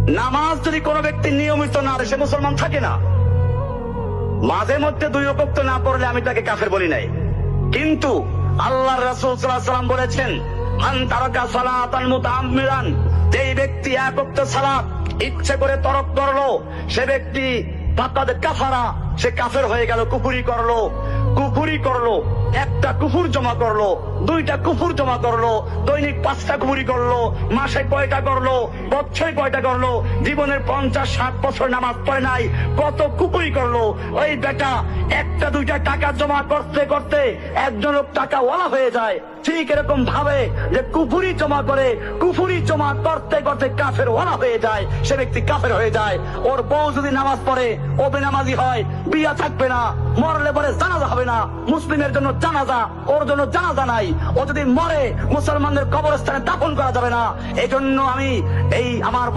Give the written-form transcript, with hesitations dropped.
নামাজ যদি কোনো ব্যক্তি নিয়মিত না সে মুসলমান থাকে না। মাঝে মধ্যে 2 ওয়াক্ত না পড়লে আমি তাকে কাফের বলি নাই, কিন্তু আল্লাহর রাসূল সাল্লাল্লাহু আলাইহি ওয়াসাল্লাম বলেছেন, মান তারাকা সালাতান মুতাআম্মিরান, যেই ব্যক্তি 1 ওয়াক্ত সালাত ইচ্ছে করে তরক করলো সে ব্যক্তি ফাকাদ কাফারা, সে কাফের হয়ে গেল, কুফরি করলো, একটা কুফর জমা করলো, 2টা কুফর জমা করলো, দৈনিক 5টা কুফরি করলো, মাসে কয়টা করলো, বছরে কয়টা করলো, জীবনের 50-60 বছর নামাজ পড়ে নাই, কত কুফরি করলো। ওই বেটা 1টা-2টা টাকা জমা করতে করতে একজন লোক টাকা ওয়ালা হয়ে যায়। ঠিক এরকম ভাবে যে কুফরি জমা করতে করতে কাফের ওয়ালা হয়ে যায়, সে ব্যক্তি কাফের হয়ে যায়। ওর বউ যদি নামাজ পড়ে ও বেনামাজি হয়, বিয়া থাকবে না, মরলে পরে জানাজা হবে না, মুসলিমের জন্য জানাজা, ওর জন্য জানাজা নাই। ও যদি মরে মুসলমানদের কবরস্থানে দাফন করা যাবে না। এই জন্য আমি আমার